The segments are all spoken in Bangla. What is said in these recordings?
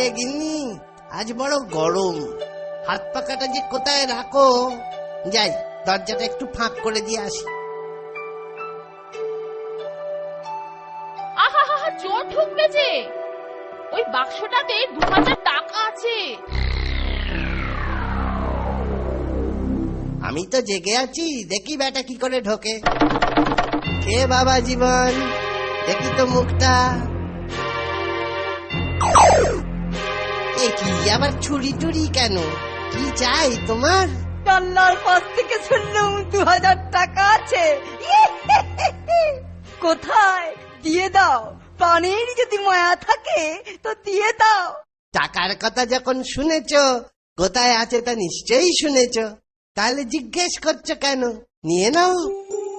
রে গিন্নি, আজ বড় গরম, হাত পাকাটা যে কোথায় রাখো। যাই, দরজাটা একটু ফাঁক করে দিয়ে আসি। আহা চোর ঢুকবে যে। ওই বাক্সটাতে 2000 টাকা আছে। আমি তো জেগে আছি, দেখি বেটা কি করে ঢোকে। কে বাবা জীবন, দেখি তো মুখটা। এ কি আবার ছুরি টুরি কেন? কি চাই তোমার? জানলার পাশ থেকে শুনলাম 2000 টাকা আছে। কোথায়? দিয়ে দাও, প্রাণের যদি মায়া থাকে তো দিয়ে দাও। টাকার কথা যখন শুনেছো, কোথায় আছে তা নিশ্চয়ই শুনেছো, তাহলে জিজ্ঞেস করছো কেন? নিয়ে নাও।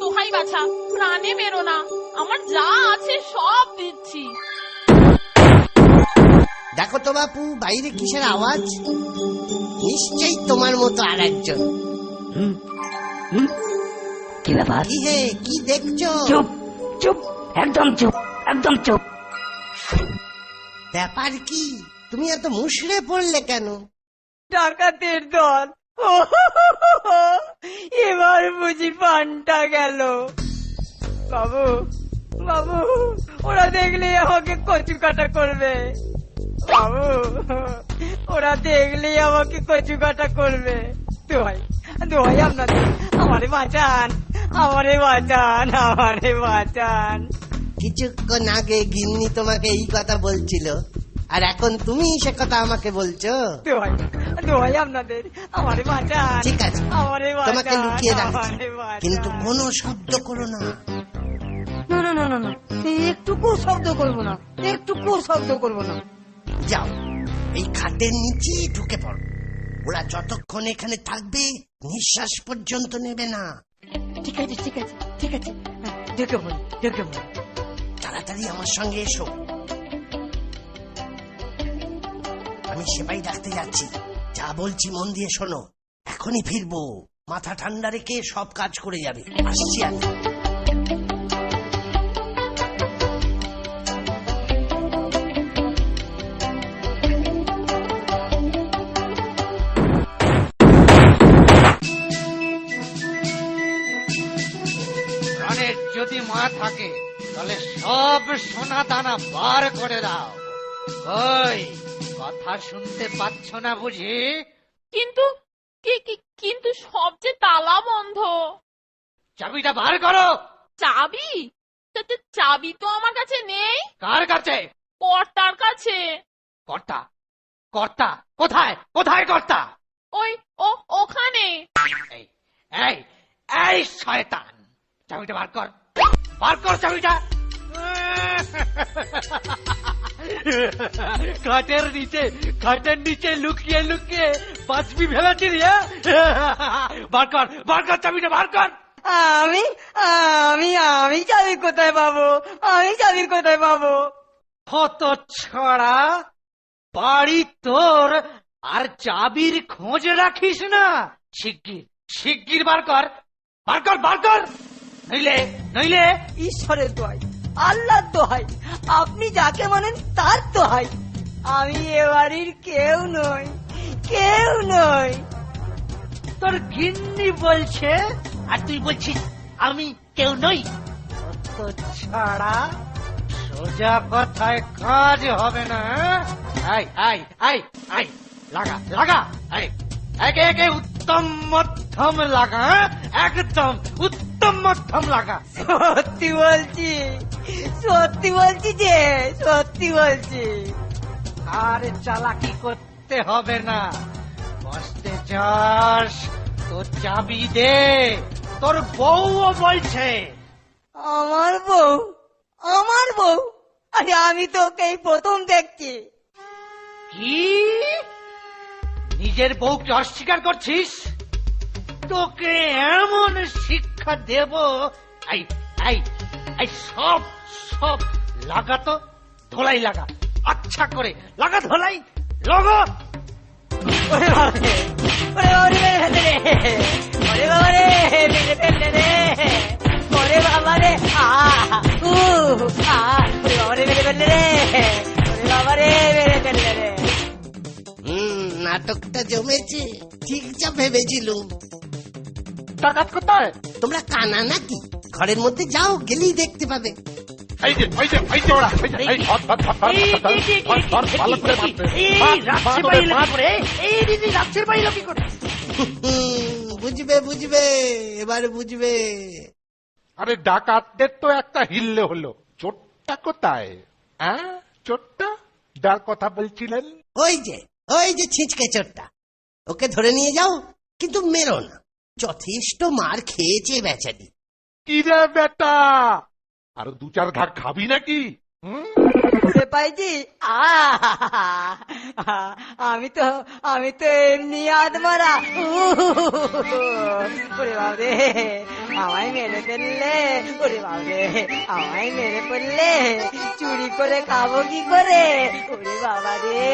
দোহাই বাছা, প্রাণে মেরো না, আমার যা আছে সব দিচ্ছি। দেখো তো বাপু, বাইরে কিসের আওয়াজ? নিশ্চয়ই তোমার মতো আর একজন। কি ব্যাপার? কি হে, কি দেখছো? চুপ চুপ, একদম চুপ, একদম চুপ। ব্যাপার কি? তুমি এত মুষড়ে পড়লে কেন? ডাকাতের দল। এবার বুঝি পানটা গেল। বাবু বাবু, ওরা দেখলে আমাকে কচু কাটা করবে। বাবু, ওরা দেখলে আমাকে কচু কাটা করবে। দোহাই দোহাই আপনাদের, আমারে বাঁচান, আমারে বাঁচান, আমারে বাঁচান। কিছুক্ষণ আগে গিন্নি তোমাকে এই কথা বলছিল, আর এখন তুমি সে কথা আমাকে বলছো। দোহাই দোহাই আপনাদের, আমারে বাঁচান। ঠিক আছে, আমারে বাঁচান, তোমাকে লুকিয়ে রাখছি, আমারে বাঁচান। কিন্তু কোনো শব্দ করো না। না না না না না, একটুকু শব্দ করবো না, একটুকু শব্দ করবো না। যাও, এই খাটের নিচে ঢুকে পড়ো। ওরা যতক্ষণ এখানে থাকবে নিঃশ্বাস পর্যন্ত নেবে না। ঠিক আছে ঠিক আছে ঠিক আছে, ঢুকে পড়ি ঢুকে পড়ি। তাড়াতাড়ি আমার সঙ্গে এসো, আমি সেবাই ডাকতে যাচ্ছি। যা বলছি মন দিয়ে শোনো। এখনই ফিরবো, মাথা ঠান্ডা রেখে সব কাজ করে যাবে। আসছি আমি। প্রাণের যদি মা থাকে তাহলে সব সোনা দানা বার করে দাও। ওই কথা শুনতে পাচ্ছ না বুঝি? কিন্তু কিন্তু সব যে তালা বন্ধ। চাবিটা বার করো। চাবি? চাবি তো আমার কাছে নেই। কার কাছে? কর্তার কাছে। কর্তা? কর্তা কোথায়? কোথায় কর্তা? ওই ওখানে। এই এই এই শয়তান, চাবিটা বার কর, বার কর চাবিটা। খাটের নিচে লুকিয়ে লুকিয়ে বাঁচবি ভেবেছিলি? বার কর চাবিটা, বার কর। আমি আমি আমি চাবি কোথায় পাবো? আমি চাবি কোথায় পাবো? হত ছড়া, বাড়ি তোর আর চাবির খোঁজ রাখিস না? শিগগির বার কর, বার কর, বার কর, নইলে ঈশ্বরের দোহাই, আল্লাহর দোহাই, আপনি যাকে মানেন তার দোহাই, আমি এ বাড়ির কেউ নই, কেউ নই। তোর গিন্নি বলছে আর তুই বলছিস আমি কেউ নই? অত ছাড়া সোজা কথায় কাজ হবে না। আই আই আই আই লাগা লাগা, একে একে উত্তম মধ্যম লাগা, একদম উত্তম মধ্যম লাগা। সত্যি বলছি, সত্যি বলছি যে, সত্যি বলছি। আর চালাকি করতে হবে না, বসতে যাস, তোর চাবি দে। তোর বউও বলছে। আমার বউ? আমার বউ? আরে আমি তোকে এই প্রথম দেখছি। কি? নিজের বউকে অস্বীকার করছিস? তোকে এমন শিক্ষা দেব। এই এই এই সব সব লাগাতো, ধোলাই লাগা, আচ্ছা করে লাগা, ধোলাই লগো। ওরে বাবারে, ওরে বাবারে মেরে ফেললে রে, ওরে বাবারে মেরে ফেললে রে, ওরে বাবারে ওরে বাবারে মেরে ফেললে রে, ওরে বাবারে মেরে ফেললে রে। নাটকটা জমেছে, ঠিক যা ভেবেছিলুম। ডাকাত কোথায়? তোমরা কানা নাকি? ঘরের মধ্যে যাও, গেলেই দেখতে পাবে। এই যে ওরা, এই ধর, ধর, ধর, ধর, ধর, ধর, ধর, ভালো করে মারতে। মার ওরে, মার। এই দিদি রাজ্যের বাইরে কি করে? বুঝবে বুঝবে, এবার বুঝবে। আরে ডাকাতদের তো একটা হিললে হলো, চোরটা কোথায়? হ্যাঁ, চোরটা যার কথা বলছিলেন? ওই যে ছিচকে চোরটা, ওকে ধরে নিয়ে যাও, কিন্তু মেরো না। যথেষ্ট মার খেয়েছে বেচারি। কি রে বেটা, আরো 2-4 ঘা খাবি নাকি? পাইজি, আমি তো এমনি আদমারা। ওরে বাবরে, আমায় মেরে ফেললে। ওরে বাবরে, আমায় মেরে ফেললে চুরি করে খাবো কি করে? ওরে বাবা রে,